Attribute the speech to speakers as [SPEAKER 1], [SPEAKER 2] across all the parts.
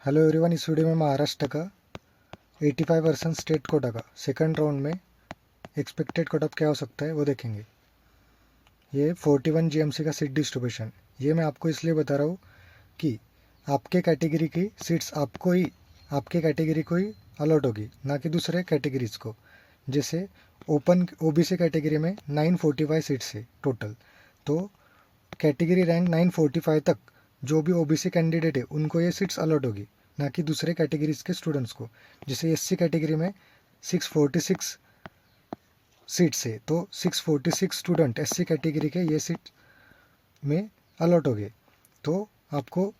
[SPEAKER 1] Hello everyone, इस video में महाराष्ट्र का 85% स्टेट कोटा का सेकंड राउंड में एक्सपेक्टेड कट ऑफ क्या हो सकता है वो देखेंगे। ये 41 जीएमसी का सीट डिस्ट्रीब्यूशन, ये मैं आपको इसलिए बता रहा हूँ कि आपके कैटेगरी की सीट्स आपके कैटेगरी को ही अलॉट होगी, ना कि दूसरे कैटेगरीज को। जैसे ओपन ओबीसी कैटेगरी में 945 सीट्स है टोटल, तो कैटेगरी रैंक 945 तक जो भी ओबीसी कैंडिडेट है उनको ये सीट्स अलॉट होगी, ना कि दूसरे कैटेगरीज के स्टूडेंट्स को। जैसे एससी कैटेगरी में 646 सीट्स है, तो 646 स्टूडेंट एससी कैटेगरी के ये सीट में अलॉट हो गए। तो आपको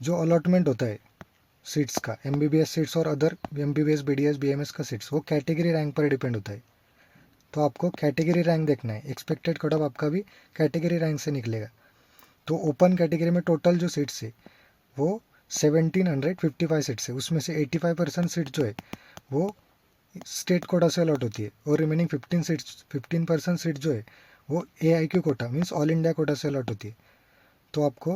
[SPEAKER 1] जो अलॉटमेंट होता है सीट्स का, एमबीबीएस सीट्स और अदर एमबीबीएस बीडीएस बीएमएस का सीट्स, वो कैटेगरी रैंक पर डिपेंड होता है। तो आपको कैटेगरी रैंक देखना है, एक्सपेक्टेड कट ऑफ आपका भी कैटेगरी रैंक से निकलेगा। तो ओपन कैटेगरी में टोटल जो सीट्स है वो 1755 सीट्स है, उसमें से 85% सीट जो है वो स्टेट कोटा से अलॉट होती है, और रिमेनिंग 15% सीट जो है वो AIQ quota means all India quota से अलॉट होती है। तो आपको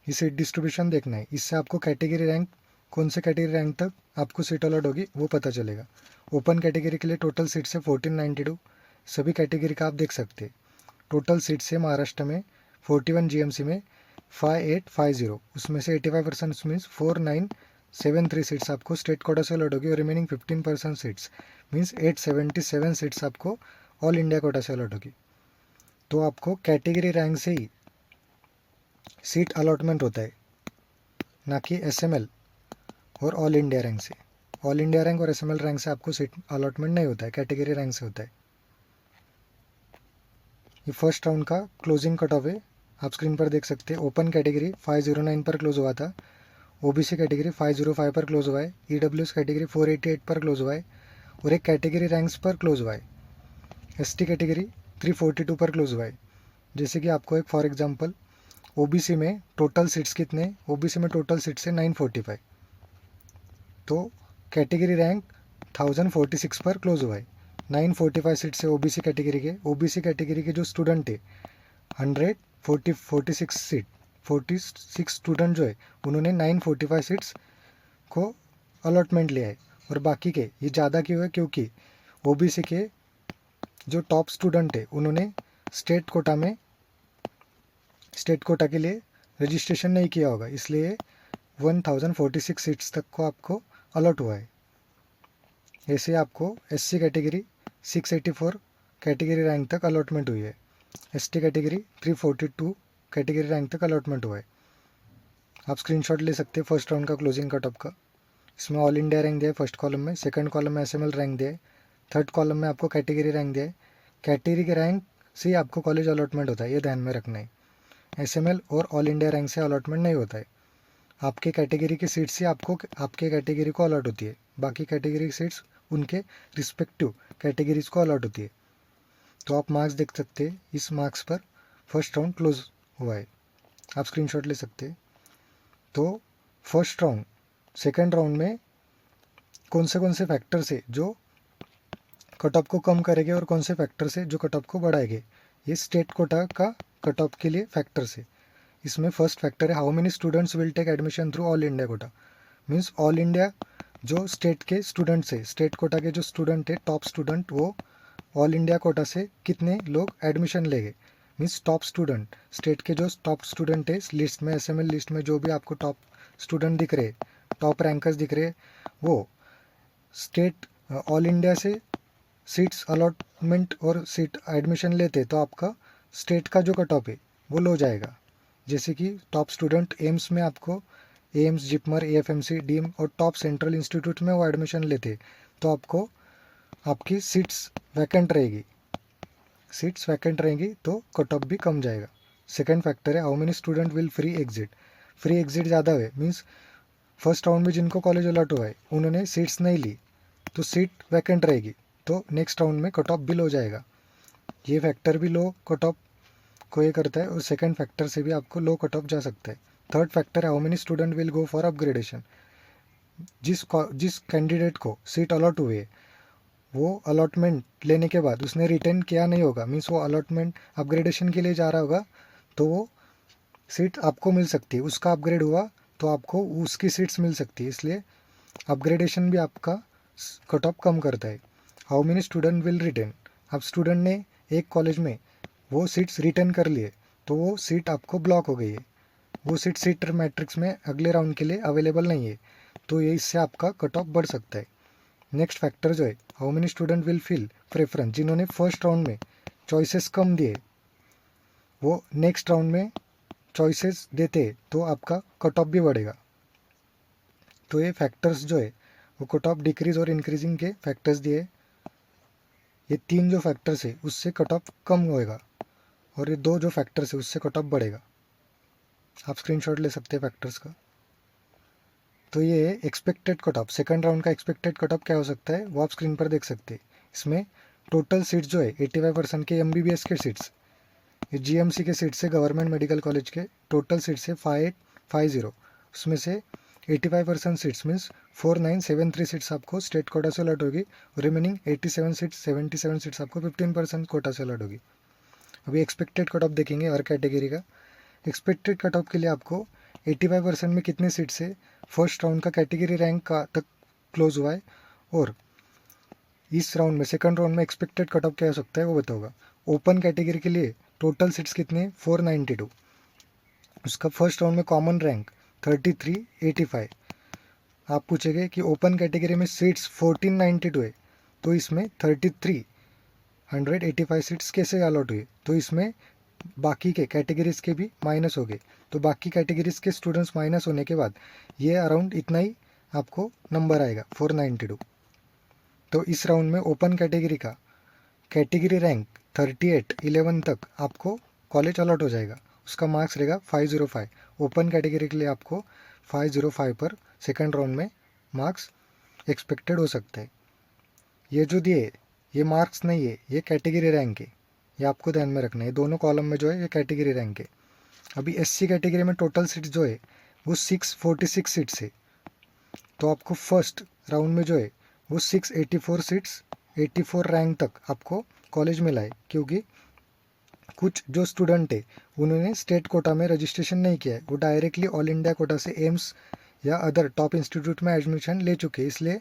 [SPEAKER 1] ये सीट डिस्ट्रीब्यूशन देखना है, इससे आपको कैटेगरी रैंक, कौन से कैटेगरी रैंक तक आपको सीट अलॉट होगी वो पता चलेगा। ओपन कैटेगरी के लिए टोटल सीट्स है 1492, सभी कैटेगरी का आप देख सकते हैं। टोटल सीट्स है महाराष्ट्र में 41 जीएमसी में 5850, उसमें से 85% मीन्स 4973 सीट्स आपको स्टेट कोटा से अलॉट होगी, और रिमेनिंग 15% सीट्स मीन्स 877 सीट्स आपको ऑल इंडिया कोटा से अलॉट होगी। तो आपको कैटेगरी रैंक से ही सीट अलॉटमेंट होता है, ना कि SML और ऑल इंडिया रैंक से। ऑल इंडिया रैंक और SML रैंक से आपको सीट अलॉटमेंट नहीं होता है, कैटेगरी रैंक से होता है। ये फर्स्ट राउंड का क्लोजिंग कट ऑफ है, आप स्क्रीन पर देख सकते हैं। ओपन कैटेगरी 509 पर क्लोज हुआ था, ओबीसी कैटेगरी 505 पर क्लोज हुआ है, EWS कैटेगरी 488 पर क्लोज हुआ है, और एक कैटेगरी रैंक्स पर क्लोज हुआ है। ST कैटेगरी 342 पर क्लोज हुआ है। जैसे कि आपको एक फॉर एग्जांपल, ओबीसी में टोटल सीट्स कितने, ओबीसी में टोटल सीट्स है 945, तो कैटेगरी रैंक 1046 पर क्लोज हुआ है। 945 सीट्स है ओबीसी कैटेगरी के। ओबीसी कैटेगरी के जो स्टूडेंट है 46 सीट, 46 स्टूडेंट जो है उन्होंने 945 सीट्स को अलॉटमेंट लिया है। और बाकी के ये ज़्यादा क्यों है, क्योंकि ओबीसी के जो टॉप स्टूडेंट है उन्होंने स्टेट कोटा के लिए रजिस्ट्रेशन नहीं किया होगा, इसलिए 1046 सीट्स तक को आपको अलॉट हुआ है। ऐसे आपको SC कैटेगरी 684 कैटेगरी रैंक तक अलॉटमेंट हुई है, ST कैटेगरी 342 कैटेगरी रैंक तक अलॉटमेंट हुआ है। आप स्क्रीनशॉट ले सकते हैं फर्स्ट राउंड का क्लोजिंग कट ऑफ का। इसमें ऑल इंडिया रैंक दिया है फर्स्ट कॉलम में, सेकंड कॉलम में SML रैंक दिया है, थर्ड कॉलम में आपको कैटेगरी रैंक दिया है। कैटेगरी के रैंक से ही आपको कॉलेज अलॉटमेंट होता है, ये ध्यान में रखना है। SML और ऑल इंडिया रैंक से अलॉटमेंट नहीं होता है। आपके कैटेगरी की सीट्स ही आपको आपके कैटेगरी को अलॉट होती है, बाकी कैटेगरी की सीट्स उनके रिस्पेक्टिव कैटेगरीज को अलॉट होती है। तो आप मार्क्स देख सकते हैं, इस मार्क्स पर फर्स्ट राउंड क्लोज हुआ है, आप स्क्रीनशॉट ले सकते हैं। तो फर्स्ट राउंड सेकंड राउंड में कौन से फैक्टर्स है जो कट ऑफ को कम करेंगे और कौन से फैक्टर्स है जो कट ऑफ को बढ़ाएंगे, ये स्टेट कोटा का कट ऑफ के लिए फैक्टर्स है। इसमें फर्स्ट फैक्टर है how many students will take admission through all India quota, means all India जो स्टेट के स्टूडेंट्स है, स्टेट कोटा के जो स्टूडेंट है टॉप स्टूडेंट, वो ऑल इंडिया कोटा से कितने लोग एडमिशन लेंगे। मीन्स टॉप स्टूडेंट, स्टेट के जो टॉप स्टूडेंट है लिस्ट में, SML लिस्ट में जो भी आपको टॉप स्टूडेंट दिख रहे, टॉप रैंकर्स दिख रहे, वो स्टेट ऑल इंडिया से सीट्स अलॉटमेंट और सीट एडमिशन लेते, तो आपका स्टेट का जो कट ऑफ है वो लो जाएगा। जैसे कि टॉप स्टूडेंट एम्स में आपको एम्स, जिपमर, AFMC, डीम और टॉप सेंट्रल इंस्टीट्यूट में वो एडमिशन लेते, तो आपको आपकी सीट्स वैकेंट रहेगी तो कट ऑफ भी कम जाएगा। सेकंड फैक्टर है how many student will free exit ज़्यादा है, मीन्स फर्स्ट राउंड में जिनको कॉलेज अलॉट हुआ है उन्होंने सीट्स नहीं ली, तो सीट वैकेंट रहेगी, तो नेक्स्ट राउंड में कट ऑफ भी लो जाएगा। ये फैक्टर भी लो कट ऑफ को ये करता है, और सेकंड फैक्टर से भी आपको लो कट ऑफ जा सकता है। थर्ड फैक्टर है how many student will go for upgradation, जिस कैंडिडेट को सीट अलॉट हुई है वो अलॉटमेंट लेने के बाद उसने रिटेन किया नहीं होगा, मीन्स वो अलॉटमेंट अपग्रेडेशन के लिए जा रहा होगा, तो वो सीट आपको मिल सकती है। उसका अपग्रेड हुआ तो आपको उसकी सीट्स मिल सकती है, इसलिए अपग्रेडेशन भी आपका कट ऑफ कम करता है। How many student will return, अब स्टूडेंट ने एक कॉलेज में वो सीट्स रिटर्न कर लिए तो वो सीट आपको ब्लॉक हो गई है, वो सीट मैट्रिक्स में अगले राउंड के लिए अवेलेबल नहीं है, तो ये इससे आपका कट ऑफ बढ़ सकता है। नेक्स्ट फैक्टर जो है, how many student will feel preference, जिन्होंने फर्स्ट राउंड में चॉइसेस कम दिए वो नेक्स्ट राउंड में चॉइसेस देते तो आपका कट ऑफ भी बढ़ेगा। तो ये फैक्टर्स जो है वो कट ऑफ डिक्रीज और इंक्रीजिंग के फैक्टर्स दिए, ये 3 जो फैक्टर्स है उससे कट ऑफ कम होएगा और ये 2 जो फैक्टर्स है उससे कट ऑफ बढ़ेगा। आप स्क्रीनशॉट ले सकते हैं फैक्टर्स का। तो ये expected cut off, second round का एक्सपेक्टेड कट ऑफ क्या हो सकता है वो आप स्क्रीन पर देख सकते हैं। इसमें टोटल सीट्स जो है 85% के MBBS के सीट्स, ये GMC के सीट्स से गवर्नमेंट मेडिकल कॉलेज के टोटल सीट्स है 5850, उसमें से 85% सीट्स मीन्स 4973 सीट्स आपको स्टेट कोटा से अलॉट होगी और रिमेनिंग 77 सीट्स आपको 15% कोटा से अलॉट होगी। अभी एक्सपेक्टेड कट ऑफ देखेंगे हर कैटेगरी का। एक्सपेक्टेड कट ऑफ के लिए आपको 85% में कितने सीट से फर्स्ट राउंड का कैटेगरी रैंक का तक क्लोज हुआ है और इस राउंड में सेकंड राउंड में एक्सपेक्टेड कट ऑफ क्या हो सकता है वो बताऊंगा। ओपन कैटेगरी के लिए टोटल सीट्स कितने 492, उसका फर्स्ट राउंड में कॉमन रैंक 3385। आप पूछेंगे कि ओपन कैटेगरी में सीट्स 1492 है तो इसमें 3385 सीट्स कैसे अलॉट हुई, तो इसमें बाकी के कैटेगरीज के भी माइनस हो गए, तो बाकी कैटेगरीज के स्टूडेंट्स माइनस होने के बाद ये अराउंड इतना ही आपको नंबर आएगा 492। तो इस राउंड में ओपन कैटेगरी का कैटेगरी रैंक 3811 तक आपको कॉलेज अलॉट हो जाएगा, उसका मार्क्स रहेगा 505। ओपन कैटेगरी के लिए आपको 505 पर सेकंड राउंड में मार्क्स एक्सपेक्टेड हो सकते हैं। ये जो दिए ये मार्क्स नहीं है, ये कैटेगरी रैंक है, ये आपको ध्यान में रखना है। दोनों कॉलम में जो है ये कैटेगरी रैंक है। अभी SC कैटेगरी में टोटल सीट्स जो है वो 646 सीट्स है, तो आपको फर्स्ट राउंड में जो है वो 684 सीट्स 84 रैंक तक आपको कॉलेज मिला है, क्योंकि कुछ जो स्टूडेंट है उन्होंने स्टेट कोटा में रजिस्ट्रेशन नहीं किया है, वो डायरेक्टली ऑल इंडिया कोटा से एम्स या अदर टॉप इंस्टीट्यूट में एडमिशन ले चुके हैं, इसलिए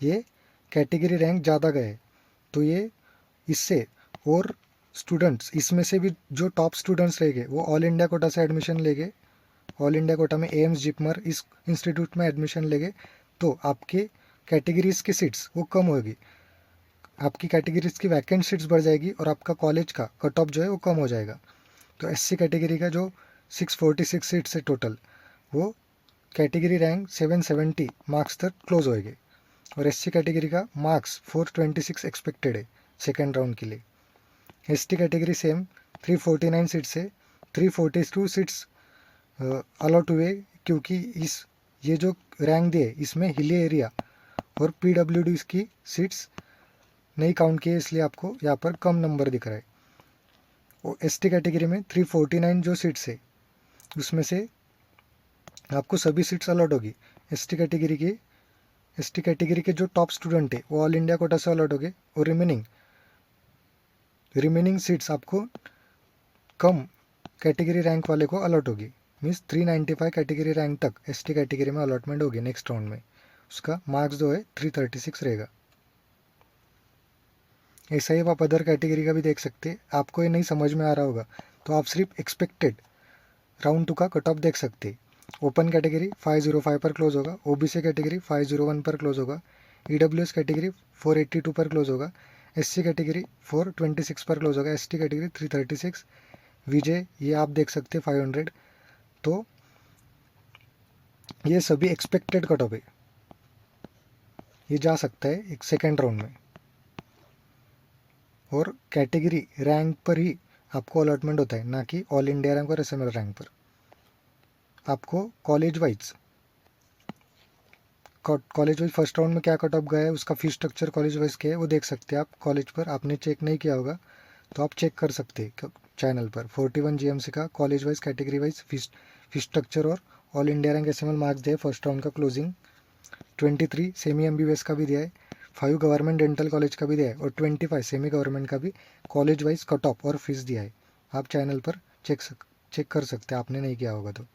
[SPEAKER 1] ये कैटेगरी रैंक ज़्यादा गए। तो ये इससे और स्टूडेंट्स इसमें से भी जो टॉप स्टूडेंट्स रहेंगे वो ऑल इंडिया कोटा से एडमिशन लेंगे, ऑल इंडिया कोटा में एम्स जिपमर इस इंस्टीट्यूट में एडमिशन लेंगे, तो आपके कैटेगरीज की सीट्स वो कम होगी, आपकी कैटेगरीज की वैकेंट सीट्स बढ़ जाएगी और आपका कॉलेज का कट ऑफ जो है वो कम हो जाएगा। तो SC कैटेगरी का जो 646 सीट्स है टोटल, वो कैटेगरी रैंक 770 मार्क्स तक क्लोज होएंगे और SC कैटेगरी का मार्क्स 426 एक्सपेक्टेड है सेकेंड राउंड के लिए। ST कैटेगरी सेम 349 सीट्स है, 342 सीट्स अलॉट हुए, क्योंकि ये जो रैंक दिए इसमें हिली एरिया और PWD की सीट्स नहीं काउंट किए, इसलिए आपको यहाँ पर कम नंबर दिख रहा है। और ST कैटेगरी में 349 जो सीट्स है उसमें से आपको सभी सीट्स अलॉट होगी। ST कैटेगरी के जो टॉप स्टूडेंट है वो ऑल इंडिया कोटा से अलॉट हो गए और रिमेनिंग सीट्स आपको कम कैटेगरी रैंक वाले को अलॉट होगी, मीन्स 395 कैटेगरी रैंक तक ST कैटेगरी में अलॉटमेंट होगी नेक्स्ट राउंड में, उसका मार्क्स जो है 336 रहेगा। ऐसा ही आप अदर कैटेगरी का भी देख सकते हैं। आपको ये नहीं समझ में आ रहा होगा तो आप सिर्फ एक्सपेक्टेड राउंड 2 का कट ऑफ देख सकते हैं। ओपन कैटेगरी 505 पर क्लोज होगा, OBC कैटेगरी 501 पर क्लोज होगा, EWS कैटेगरी 482 पर क्लोज होगा, SC कैटेगरी 426 पर क्लोज होगा, ST कैटेगरी 336, विजय ये आप देख सकते हैं 500। तो ये सभी एक्सपेक्टेड कट ऑफ है, ये जा सकता है एक सेकेंड राउंड में और कैटेगरी रैंक पर ही आपको अलॉटमेंट होता है, ना कि ऑल इंडिया रैंक और SML रैंक पर। आपको कॉलेज वाइज फर्स्ट राउंड में क्या कट ऑफ गया है, उसका फीस स्ट्रक्चर कॉलेज वाइज क्या है वो देख सकते हैं आप। कॉलेज पर आपने चेक नहीं किया होगा तो आप चेक कर सकते हैं चैनल पर। 41 GMC का college wise category wise fees structure और all India rank SML marks दिया है फर्स्ट राउंड का क्लोजिंग। 23 सेमी MBBS का भी दिया है, 5 गवर्नमेंट डेंटल कॉलेज का भी दिया है और 25 सेमी गवर्नमेंट का भी कॉलेज वाइज कट ऑफ और फीस दिया है। आप चैनल पर चेक कर सकते हैं, आपने नहीं किया होगा तो।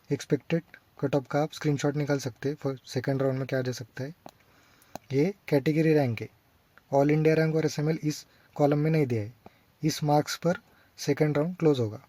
[SPEAKER 1] एक्सपेक्टेड कट ऑफ का आप स्क्रीनशॉट निकाल सकते हैं सेकंड राउंड में क्या जा सकता है। ये कैटेगरी रैंक है, ऑल इंडिया रैंक और SML इस कॉलम में नहीं दिया है। इस मार्क्स पर सेकंड राउंड क्लोज होगा।